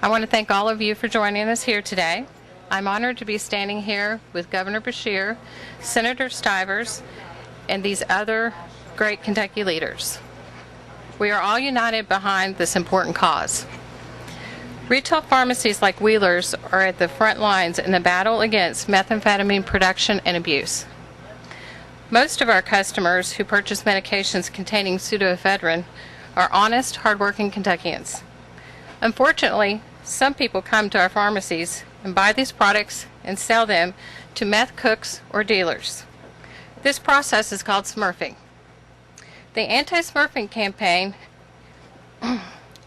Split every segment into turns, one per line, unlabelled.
I want to thank all of you for joining us here today. I'm honored to be standing here with Governor Beshear, Senator Stivers, and these other great Kentucky leaders. We are all united behind this important cause. Retail pharmacies like Wheeler's are at the front lines in the battle against methamphetamine production and abuse. Most of our customers who purchase medications containing pseudoephedrine are honest, hardworking Kentuckians. Unfortunately, some people come to our pharmacies and buy these products and sell them to meth cooks or dealers. This process is called smurfing. The Anti-Smurfing Campaign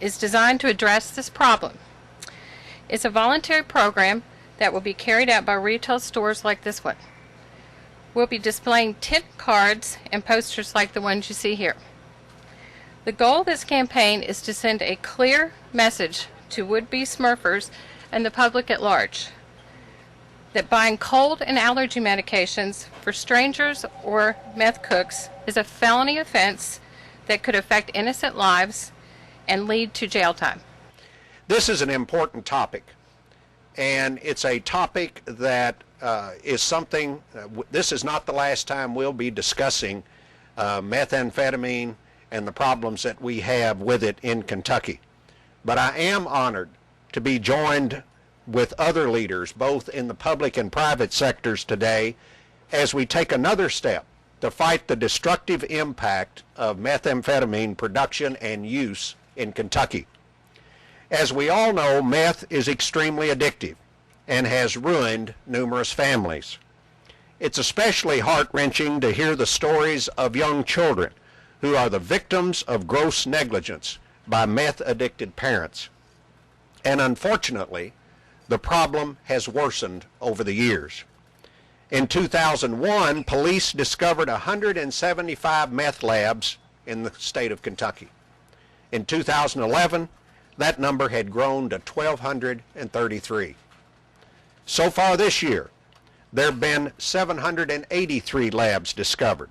is designed to address this problem. It's a voluntary program that will be carried out by retail stores like this one. We'll be displaying tip cards and posters like the ones you see here. The goal of this campaign is to send a clear message to would-be smurfers and the public at large that buying cold and allergy medications for strangers or meth cooks is a felony offense that could affect innocent lives and lead to jail time.
This is an important topic, and it's a topic that is something, this is not the last time we'll be discussing methamphetamine and the problems that we have with it in Kentucky. But I am honored to be joined with other leaders, both in the public and private sectors today, as we take another step to fight the destructive impact of methamphetamine production and use in Kentucky. As we all know, meth is extremely addictive and has ruined numerous families. It's especially heart-wrenching to hear the stories of young children who are the victims of gross negligence by meth-addicted parents. And unfortunately, the problem has worsened over the years. In 2001, police discovered 175 meth labs in the state of Kentucky. In 2011, that number had grown to 1,233. So far this year, there have been 783 labs discovered,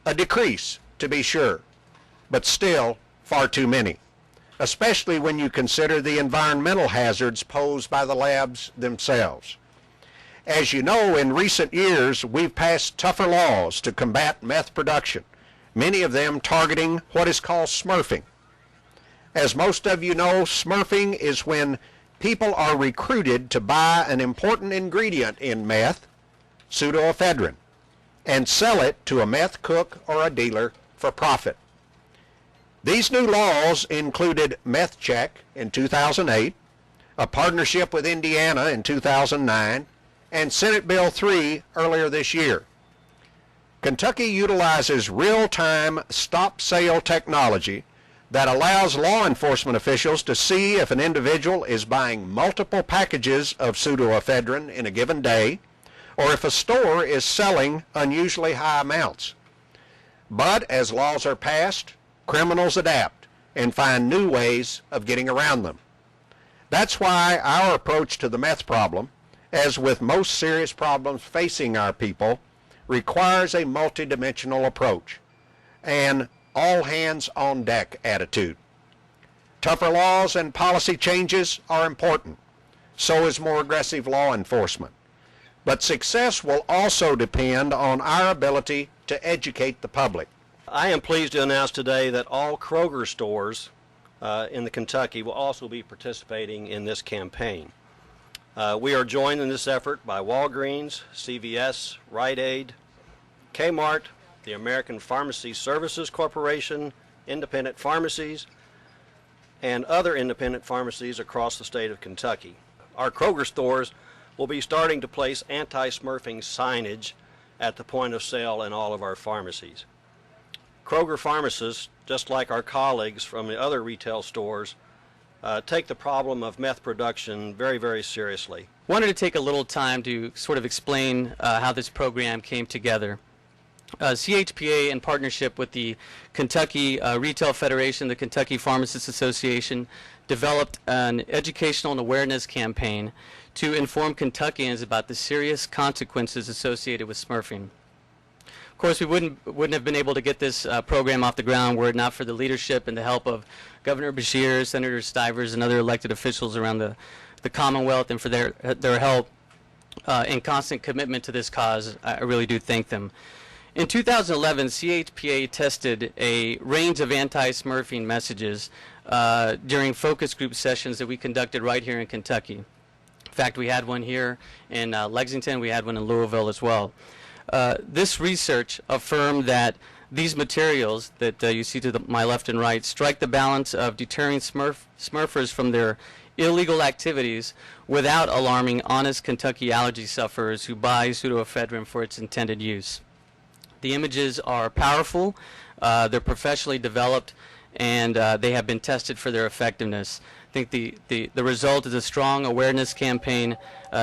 a decrease to be sure, but still far too many, especially when you consider the environmental hazards posed by the labs themselves. As you know, in recent years, we've passed tougher laws to combat meth production, many of them targeting what is called smurfing. As most of you know, smurfing is when people are recruited to buy an important ingredient in meth, pseudoephedrine, and sell it to a meth cook or a dealer for profit. These new laws included Meth Check in 2008, a partnership with Indiana in 2009, and Senate Bill 3 earlier this year. Kentucky utilizes real-time stop-sale technology that allows law enforcement officials to see if an individual is buying multiple packages of pseudoephedrine in a given day, or if a store is selling unusually high amounts. But as laws are passed, criminals adapt and find new ways of getting around them. That's why our approach to the meth problem, as with most serious problems facing our people, requires a multidimensional approach, an all-hands-on-deck attitude. Tougher laws and policy changes are important. So is more aggressive law enforcement. But success will also depend on our ability to educate the public.
I am pleased to announce today that all Kroger stores in the Kentucky will also be participating in this campaign. We are joined in this effort by Walgreens, CVS, Rite Aid, Kmart, the American Pharmacy Services Corporation, independent pharmacies, and other independent pharmacies across the state of Kentucky. Our Kroger stores will be starting to place anti-smurfing signage at the point of sale in all of our pharmacies. Kroger pharmacists, just like our colleagues from the other retail stores, take the problem of meth production very, very seriously.
Wanted to take a little time to sort of explain how this program came together. CHPA, in partnership with the Kentucky Retail Federation, the Kentucky Pharmacists Association, developed an educational and awareness campaign to inform Kentuckians about the serious consequences associated with smurfing. Of course, we wouldn't have been able to get this program off the ground were it not for the leadership and the help of Governor Beshear, Senator Stivers, and other elected officials around the Commonwealth, and for their help and constant commitment to this cause. I really do thank them. In 2011, CHPA tested a range of anti-Smurfing messages during focus group sessions that we conducted right here in Kentucky. In fact, we had one here in Lexington. We had one in Louisville as well. This research affirmed that these materials that you see to my left and right strike the balance of deterring Smurfers from their illegal activities without alarming honest Kentucky allergy sufferers who buy pseudoephedrine for its intended use. The images are powerful, they're professionally developed, and they have been tested for their effectiveness. I think the result is a strong awareness campaign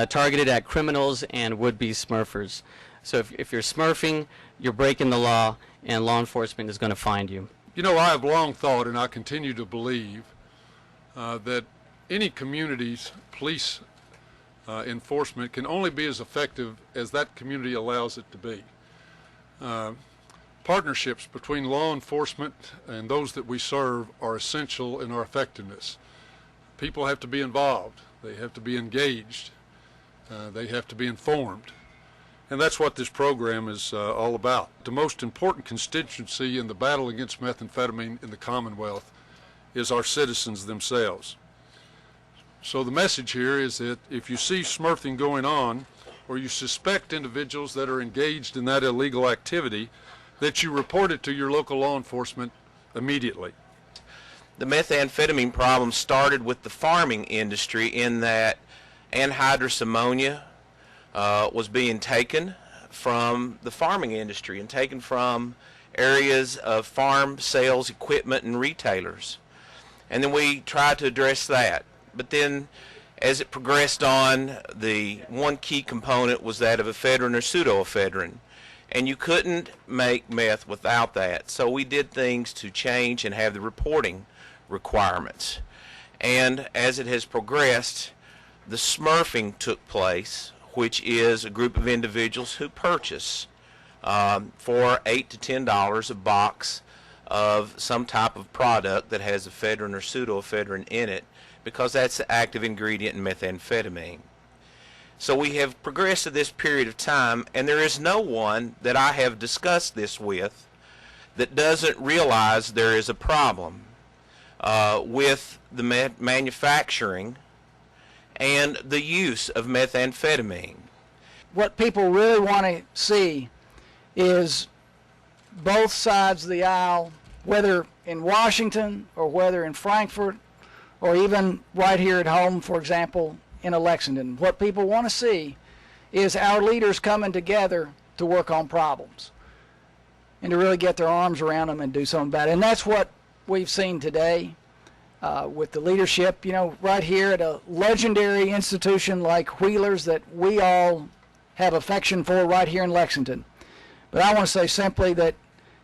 targeted at criminals and would-be Smurfers. So if you're Smurfing, you're breaking the law, and law enforcement is going to find you.
You know, I have long thought, and I continue to believe, that any community's police enforcement can only be as effective as that community allows it to be. Partnerships between law enforcement and those that we serve are essential in our effectiveness. People have to be involved. They have to be engaged. They have to be informed. And that's what this program is all about. The most important constituency in the battle against methamphetamine in the Commonwealth is our citizens themselves. So the message here is that if you see Smurfing going on, or you suspect individuals that are engaged in that illegal activity, that you report it to your local law enforcement immediately.
The methamphetamine problem started with the farming industry in that anhydrous ammonia was being taken from the farming industry and taken from areas of farm sales equipment and retailers. And then we tried to address that. But then as it progressed on, the one key component was that of ephedrine or pseudoephedrine. And you couldn't make meth without that. So we did things to change and have the reporting requirements. And as it has progressed, the Smurfing took place, which is a group of individuals who purchase for $8 to $10 a box of some type of product that has ephedrine or pseudoephedrine in it, because that's the active ingredient in methamphetamine. So we have progressed to this period of time, and there is no one that I have discussed this with that doesn't realize there is a problem with the manufacturing and the use of methamphetamine.
What people really want to see is both sides of the aisle, whether in Washington or whether in Frankfurt or even right here at home, for example, in Lexington. What people want to see is our leaders coming together to work on problems and to really get their arms around them and do something about it. And that's what we've seen today with the leadership, you know, right here at a legendary institution like Wheeler's that we all have affection for right here in Lexington. But I want to say simply that,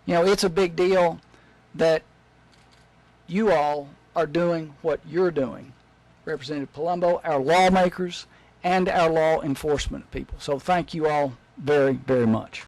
you know, it's a big deal that you all are doing what you're doing. Representative Palumbo, our lawmakers, and our law enforcement people. So thank you all very, very much.